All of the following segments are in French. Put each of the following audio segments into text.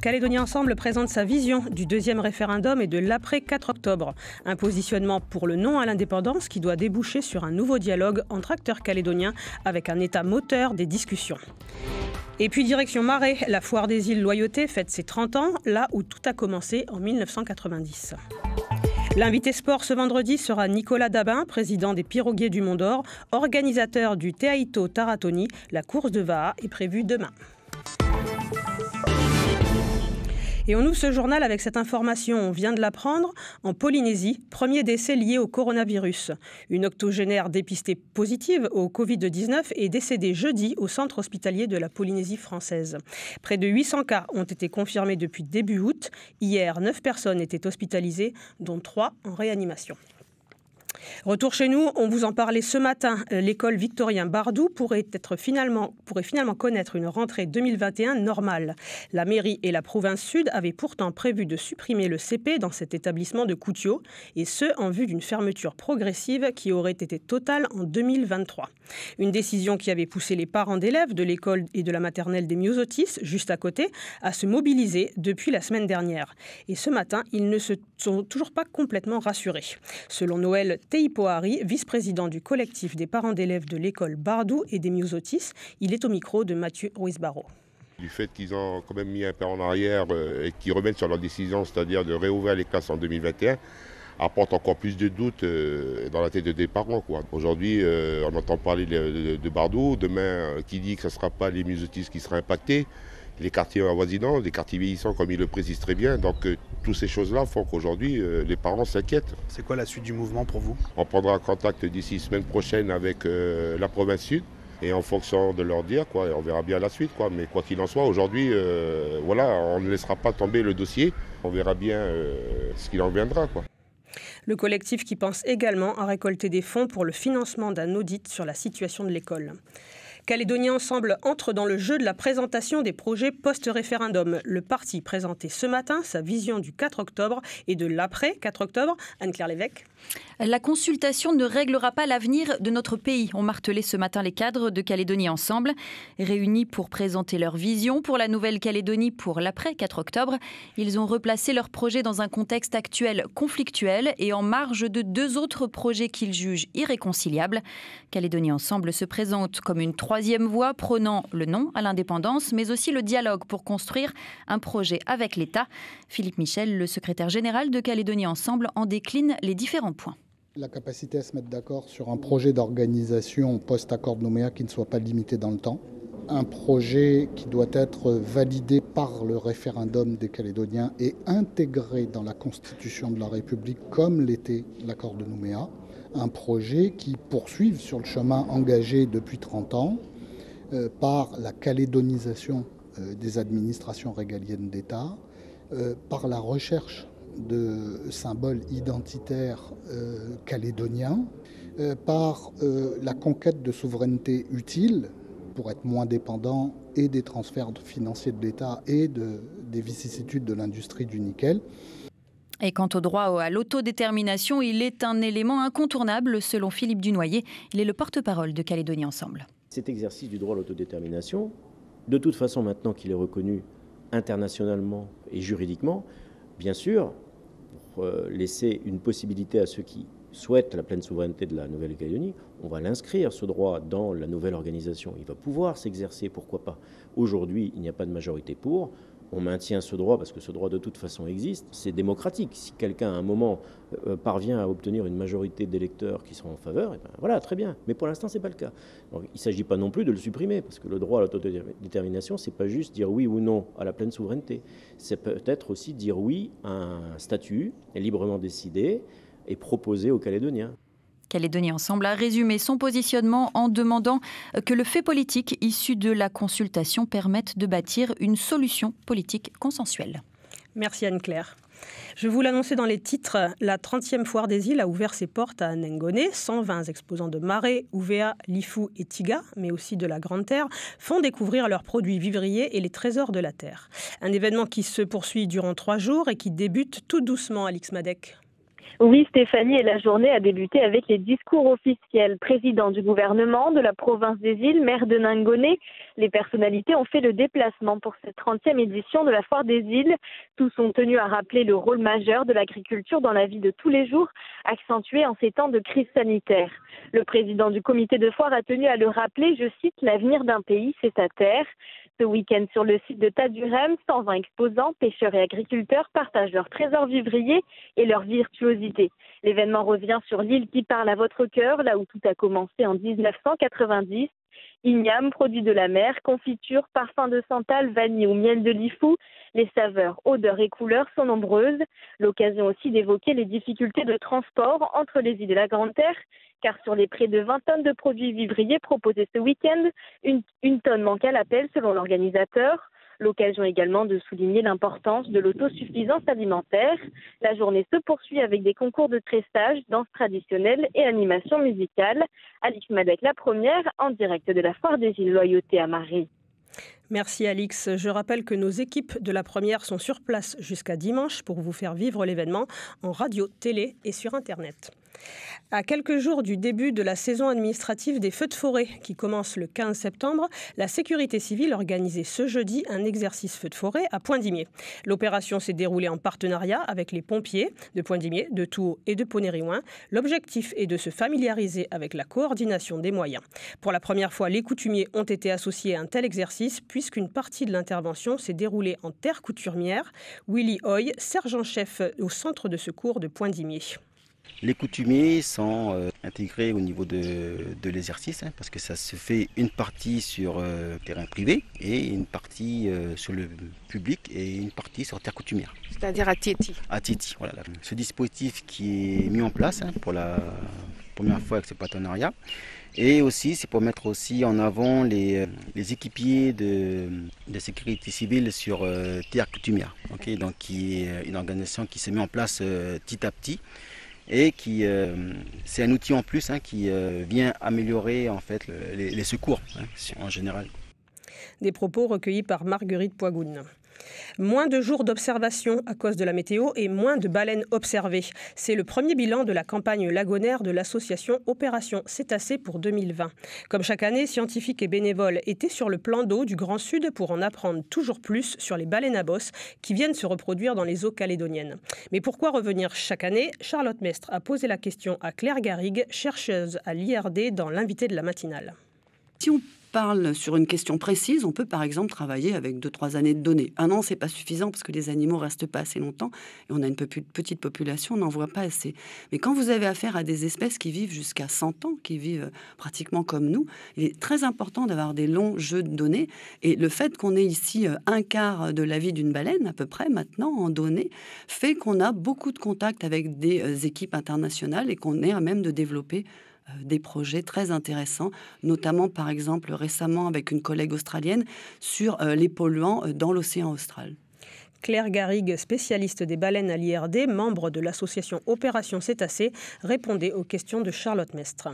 Calédonie Ensemble présente sa vision du deuxième référendum et de l'après 4 octobre. Un positionnement pour le non à l'indépendance qui doit déboucher sur un nouveau dialogue entre acteurs calédoniens avec un État moteur des discussions. Et puis direction Marais, la foire des îles Loyauté fête ses 30 ans, là où tout a commencé en 1990. L'invité sport ce vendredi sera Nicolas Dabin, président des Piroguiers du Mont d'Or, organisateur du Teaito Taratoni. La course de Va'a est prévue demain. Et on ouvre ce journal avec cette information, on vient de l'apprendre, en Polynésie, premier décès lié au coronavirus. Une octogénaire dépistée positive au Covid-19 est décédée jeudi au centre hospitalier de la Polynésie française. Près de 800 cas ont été confirmés depuis début août. Hier, 9 personnes étaient hospitalisées, dont 3 en réanimation. Retour chez nous, on vous en parlait ce matin. L'école Victorien Bardou pourrait finalement connaître une rentrée 2021 normale. La mairie et la province sud avaient pourtant prévu de supprimer le CP dans cet établissement de Koutio, et ce en vue d'une fermeture progressive qui aurait été totale en 2023. Une décision qui avait poussé les parents d'élèves de l'école et de la maternelle des Myosotis, juste à côté, à se mobiliser depuis la semaine dernière. Et ce matin, ils ne se sont toujours pas complètement rassurés. Selon Noël Teipoari, vice-président du collectif des parents d'élèves de l'école Bardou et des Myosotis, il est au micro de Mathieu Ruiz-Barraud. Du fait qu'ils ont quand même mis un pas en arrière et qu'ils reviennent sur leur décision, c'est-à-dire de réouvrir les classes en 2021, apporte encore plus de doutes dans la tête des parents. Aujourd'hui, on entend parler de Bardou, demain, qui dit que ce ne sera pas les Myosotis qui seront impactés, les quartiers avoisinants, les quartiers vieillissants, comme il le précise très bien. Donc, toutes ces choses-là font qu'aujourd'hui, les parents s'inquiètent. C'est quoi la suite du mouvement pour vous ? On prendra contact d'ici semaine prochaine avec la province sud. Et en fonction de leur dire, on verra bien la suite. Mais quoi qu'il en soit, aujourd'hui, on ne laissera pas tomber le dossier. On verra bien ce qu'il en viendra. Le collectif qui pense également à récolter des fonds pour le financement d'un audit sur la situation de l'école. Calédonie Ensemble entre dans le jeu de la présentation des projets post-référendum. Le parti présentait ce matin sa vision du 4 octobre et de l'après 4 octobre. Anne-Claire Lévesque. La consultation ne réglera pas l'avenir de notre pays, ont martelé ce matin les cadres de Calédonie Ensemble. Réunis pour présenter leur vision pour la Nouvelle-Calédonie pour l'après 4 octobre, ils ont replacé leur projet dans un contexte actuel conflictuel et en marge de 2 autres projets qu'ils jugent irréconciliables. Calédonie Ensemble se présente comme une troisième voie prônant le non à l'indépendance, mais aussi le dialogue pour construire un projet avec l'État. Philippe Michel, le secrétaire général de Calédonie Ensemble, en décline les différents points. La capacité à se mettre d'accord sur un projet d'organisation post-accord de Nouméa qui ne soit pas limité dans le temps. Un projet qui doit être validé par le référendum des Calédoniens et intégré dans la Constitution de la République comme l'était l'accord de Nouméa. Un projet qui poursuive sur le chemin engagé depuis 30 ans par la calédonisation des administrations régaliennes d'État, par la recherche de symboles identitaires calédoniens, par la conquête de souveraineté utile pour être moins dépendant et des transferts financiers de l'État et des vicissitudes de l'industrie du nickel. Et quant au droit à l'autodétermination, il est un élément incontournable selon Philippe Dunoyer. Il est le porte-parole de Calédonie Ensemble. Cet exercice du droit à l'autodétermination, de toute façon maintenant qu'il est reconnu internationalement et juridiquement, bien sûr, pour laisser une possibilité à ceux qui souhaitent la pleine souveraineté de la Nouvelle-Calédonie, on va l'inscrire, ce droit, dans la nouvelle organisation. Il va pouvoir s'exercer, pourquoi pas. Aujourd'hui, il n'y a pas de majorité pour. On maintient ce droit parce que ce droit de toute façon existe. C'est démocratique. Si quelqu'un à un moment parvient à obtenir une majorité d'électeurs qui seront en faveur, et voilà, très bien. Mais pour l'instant, ce n'est pas le cas. Donc, il ne s'agit pas non plus de le supprimer parce que le droit à l'autodétermination, ce n'est pas juste dire oui ou non à la pleine souveraineté. C'est peut-être aussi dire oui à un statut librement décidé et proposé aux Calédoniens. Calédonie Ensemble a résumé son positionnement en demandant que le fait politique issu de la consultation permette de bâtir une solution politique consensuelle. Merci Anne-Claire. Je vous l'annonçais dans les titres, la 30e foire des îles a ouvert ses portes à Nengone. 120 exposants de Marais, Ouvéa, Lifou et Tiga, mais aussi de la Grande Terre, font découvrir leurs produits vivriers et les trésors de la terre. Un événement qui se poursuit durant 3 jours et qui débute tout doucement, Alix Madec. Oui, Stéphanie, et la journée a débuté avec les discours officiels. Président du gouvernement de la province des îles, maire de Ningoné, les personnalités ont fait le déplacement pour cette 30e édition de la Foire des îles. Tous ont tenu à rappeler le rôle majeur de l'agriculture dans la vie de tous les jours, accentué en ces temps de crise sanitaire. Le président du comité de foire a tenu à le rappeler, je cite, « L'avenir d'un pays, c'est à terre ». Ce week-end, sur le site de Tadurem, 120 exposants, pêcheurs et agriculteurs partagent leurs trésors vivriers et leur virtuosité. L'événement revient sur l'île qui parle à votre cœur, là où tout a commencé en 1990. Igname, produits de la mer, confiture, parfum de santal, vanille ou miel de lifou, les saveurs, odeurs et couleurs sont nombreuses. L'occasion aussi d'évoquer les difficultés de transport entre les îles et la Grande Terre, car sur les près de 20 tonnes de produits vivriers proposés ce week-end, une tonne manque à l'appel selon l'organisateur. L'occasion également de souligner l'importance de l'autosuffisance alimentaire. La journée se poursuit avec des concours de tressage, danse traditionnelle et animation musicale. Alix Madec, la première, en direct de la Foire des îles Loyauté à Marie. Merci Alix. Je rappelle que nos équipes de la première sont sur place jusqu'à dimanche pour vous faire vivre l'événement en radio, télé et sur Internet. À quelques jours du début de la saison administrative des feux de forêt qui commence le 15 septembre, la sécurité civile organisait ce jeudi un exercice feu de forêt à Poindimié. L'opération s'est déroulée en partenariat avec les pompiers de Poindimié, de Touhaut et de Ponériouin. L'objectif est de se familiariser avec la coordination des moyens. Pour la première fois, les coutumiers ont été associés à un tel exercice puisqu'une partie de l'intervention s'est déroulée en terre coutumière. Willy Hoy, sergent-chef au centre de secours de Poindimié. Les coutumiers sont intégrés au niveau de l'exercice parce que ça se fait une partie sur terrain privé et une partie sur le public et une partie sur terre coutumière. C'est-à-dire à Tieti. À Tieti, voilà. Ce dispositif qui est mis en place pour la première fois avec ce partenariat. Et aussi, c'est pour mettre aussi en avant les équipiers de sécurité civile sur terre coutumière. Okay, donc, qui est une organisation qui s'est mise en place petit à petit. Et qui c'est un outil en plus qui vient améliorer en fait les secours en général. Des propos recueillis par Marguerite Poigoun. Moins de jours d'observation à cause de la météo et moins de baleines observées. C'est le premier bilan de la campagne lagonaire de l'association Opération Cétacés pour 2020. Comme chaque année, scientifiques et bénévoles étaient sur le plan d'eau du Grand Sud pour en apprendre toujours plus sur les baleines à bosse qui viennent se reproduire dans les eaux calédoniennes. Mais pourquoi revenir chaque année ? Charlotte Mestre a posé la question à Claire Garrigue, chercheuse à l'IRD dans l'invité de la matinale. Si on parle sur une question précise, on peut par exemple travailler avec 2-3 années de données. 1 an, c'est pas suffisant parce que les animaux restent pas assez longtemps et on a une petite population, on n'en voit pas assez. Mais quand vous avez affaire à des espèces qui vivent jusqu'à 100 ans, qui vivent pratiquement comme nous, il est très important d'avoir des longs jeux de données. Et le fait qu'on ait ici un quart de la vie d'une baleine, à peu près maintenant, en données, fait qu'on a beaucoup de contacts avec des équipes internationales et qu'on est à même de développer des projets très intéressants, notamment par exemple récemment avec une collègue australienne sur les polluants dans l'océan austral. Claire Garrigue, spécialiste des baleines à l'IRD, membre de l'association Opération Cétacés, répondait aux questions de Charlotte Mestre.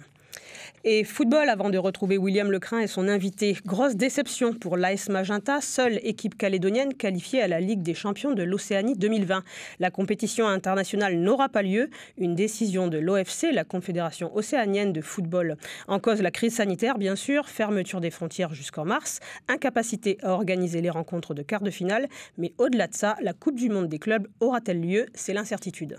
Et football, avant de retrouver William Lecrin et son invité. Grosse déception pour l'AS Magenta, seule équipe calédonienne qualifiée à la Ligue des champions de l'Océanie 2020. La compétition internationale n'aura pas lieu. Une décision de l'OFC, la Confédération océanienne de football. En cause, la crise sanitaire, bien sûr, fermeture des frontières jusqu'en mars, incapacité à organiser les rencontres de quart de finale. Mais au-delà de ça, la Coupe du monde des clubs aura-t-elle lieu ? C'est l'incertitude.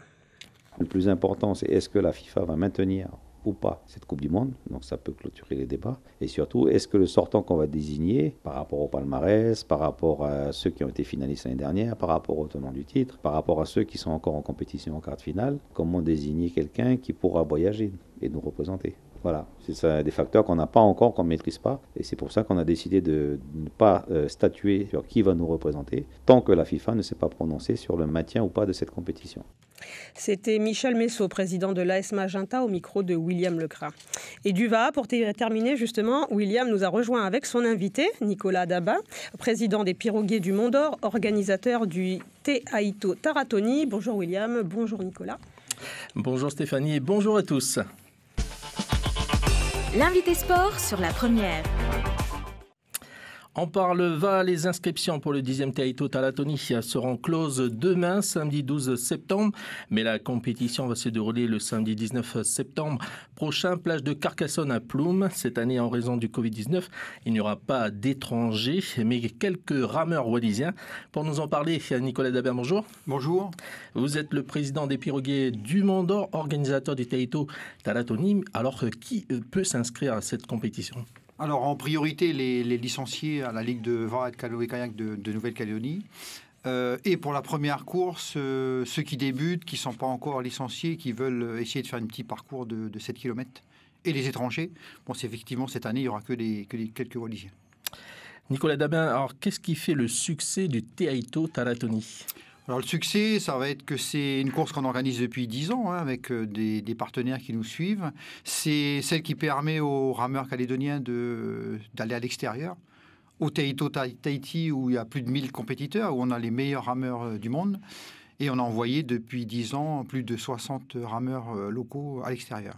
Le plus important, c'est est-ce que la FIFA va maintenir ou pas cette Coupe du Monde, donc ça peut clôturer les débats. Et surtout, est-ce que le sortant qu'on va désigner, par rapport au palmarès, par rapport à ceux qui ont été finalistes l'année dernière, par rapport au tenant du titre, par rapport à ceux qui sont encore en compétition en quart de finale, comment désigner quelqu'un qui pourra voyager et nous représenter ? Voilà, c'est ça, des facteurs qu'on n'a pas encore, qu'on ne maîtrise pas. Et c'est pour ça qu'on a décidé de ne pas statuer sur qui va nous représenter, tant que la FIFA ne s'est pas prononcée sur le maintien ou pas de cette compétition. C'était Michel Messot, président de l'AS Magenta, au micro de William Lecrin. Et du VA, pour terminer justement, William nous a rejoint avec son invité, Nicolas Daba, président des Piroguiers du Mont d'Or, organisateur du Te Aito Taratoni. Bonjour William, bonjour Nicolas. Bonjour Stéphanie et bonjour à tous. L'invité sport sur la première. On parle va, les inscriptions pour le 10e Taito Talatoni seront closes demain, samedi 12 septembre. Mais la compétition va se dérouler le samedi 19 septembre prochain, plage de Carcassonne à Ploum. Cette année, en raison du Covid-19, il n'y aura pas d'étrangers, mais quelques rameurs wallisiens. Pour nous en parler, Nicolas Dabin, bonjour. Bonjour. Vous êtes le président des piroguiers du Mont d'Or, organisateur du Taito Talatoni. Alors, qui peut s'inscrire à cette compétition ? Alors, en priorité, les licenciés à la Ligue de Vent et de Canoë-Kayak de Nouvelle-Calédonie. Et pour la première course, ceux qui débutent, qui ne sont pas encore licenciés, qui veulent essayer de faire un petit parcours de 7 km. Et les étrangers, bon, c'est effectivement, cette année, il n'y aura que quelques Wallisiens. Nicolas Dabin, alors qu'est-ce qui fait le succès du Taito Talatoni ? Alors le succès, ça va être que c'est une course qu'on organise depuis 10 ans avec des partenaires qui nous suivent. C'est celle qui permet aux rameurs calédoniens d'aller à l'extérieur. Au Taito Tahiti, où il y a plus de 1000 compétiteurs, où on a les meilleurs rameurs du monde. Et on a envoyé depuis 10 ans plus de 60 rameurs locaux à l'extérieur.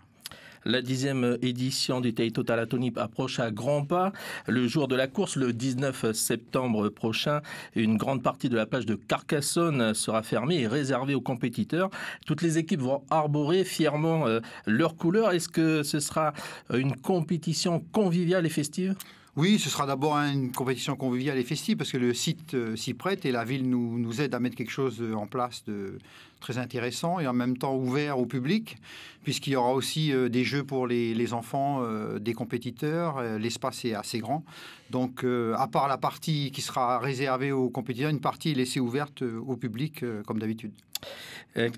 La 10e édition du Taito Talatoni approche à grands pas. Le jour de la course, le 19 septembre prochain, une grande partie de la plage de Carcassonne sera fermée et réservée aux compétiteurs. Toutes les équipes vont arborer fièrement leurs couleurs. Est-ce que ce sera une compétition conviviale et festive ? Oui, ce sera d'abord une compétition conviviale et festive parce que le site s'y prête et la ville nous aide à mettre quelque chose en place de très intéressant et en même temps ouvert au public puisqu'il y aura aussi des jeux pour les enfants des compétiteurs. L'espace est assez grand. Donc, à part la partie qui sera réservée aux compétiteurs, une partie est laissée ouverte au public comme d'habitude.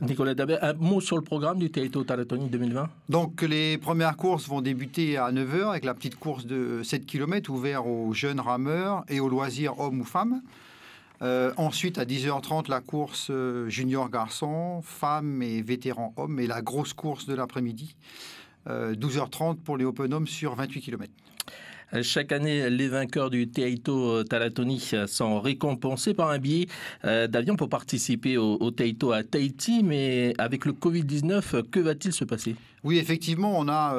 Nicolas Dabin, un mot sur le programme du Taito Talatoni 2020 ? Donc les premières courses vont débuter à 9h avec la petite course de 7 km ouverte aux jeunes rameurs et aux loisirs hommes ou femmes. Ensuite à 10h30 la course junior garçon, femmes et vétérans hommes et la grosse course de l'après-midi. 12h30 pour les open hommes sur 28 km. Chaque année, les vainqueurs du Taito Talatoni sont récompensés par un billet d'avion pour participer au Taito à Tahiti. Mais avec le Covid-19, que va-t-il se passer ? Oui, effectivement, on a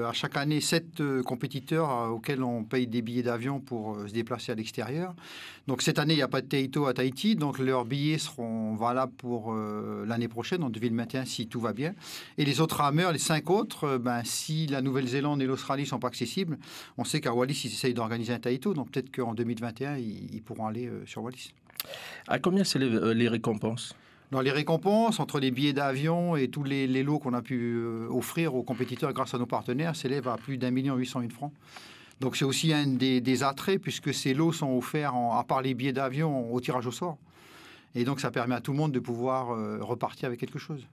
à chaque année 7 compétiteurs auxquels on paye des billets d'avion pour se déplacer à l'extérieur. Donc cette année, il n'y a pas de Taito à Tahiti, donc leurs billets seront valables pour l'année prochaine, en 2021, si tout va bien. Et les autres rameurs, les 5 autres, si la Nouvelle-Zélande et l'Australie ne sont pas accessibles, on sait qu'à Wallis, ils essayent d'organiser un Taito, donc peut-être qu'en 2021, ils pourront aller sur Wallis. À combien s'élèvent les récompenses ? Dans les récompenses, entre les billets d'avion et tous les lots qu'on a pu offrir aux compétiteurs grâce à nos partenaires, s'élèvent à plus d'1 800 000 francs. Donc c'est aussi un des attraits, puisque ces lots sont offerts, à part les billets d'avion, au tirage au sort. Et donc ça permet à tout le monde de pouvoir repartir avec quelque chose.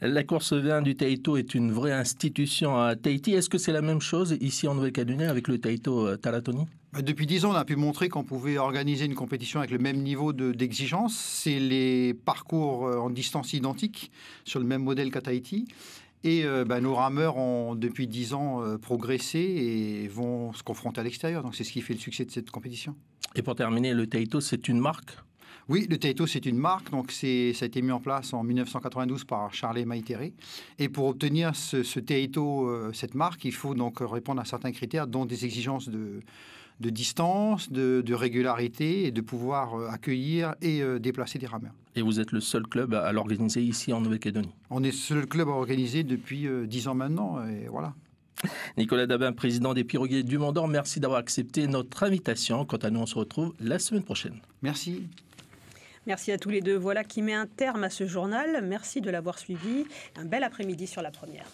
La course vin du Taito est une vraie institution à Tahiti. Est-ce que c'est la même chose ici en Nouvelle-Calédonie avec le Taito Talatoni ? Depuis 10 ans, on a pu montrer qu'on pouvait organiser une compétition avec le même niveau d'exigence. C'est les parcours en distance identique, sur le même modèle qu'à Tahiti. Et nos rameurs ont, depuis 10 ans, progressé et vont se confronter à l'extérieur. Donc c'est ce qui fait le succès de cette compétition. Et pour terminer, le Taito, c'est une marque ? Oui, le Taito, c'est une marque. Donc ça a été mis en place en 1992 par Charles Maïtéré. Et pour obtenir ce Taito, cette marque, il faut donc répondre à certains critères, dont des exigences de distance, de régularité et de pouvoir accueillir et déplacer des rameurs. Et vous êtes le seul club à l'organiser ici en Nouvelle-Calédonie ? On est le seul club à organiser depuis 10 ans maintenant, et voilà. Nicolas Dabin, président des piroguiers du Mont d'Or, merci d'avoir accepté notre invitation. Quant à nous, on se retrouve la semaine prochaine. Merci. Merci à tous les deux. Voilà qui met un terme à ce journal. Merci de l'avoir suivi. Un bel après-midi sur La Première.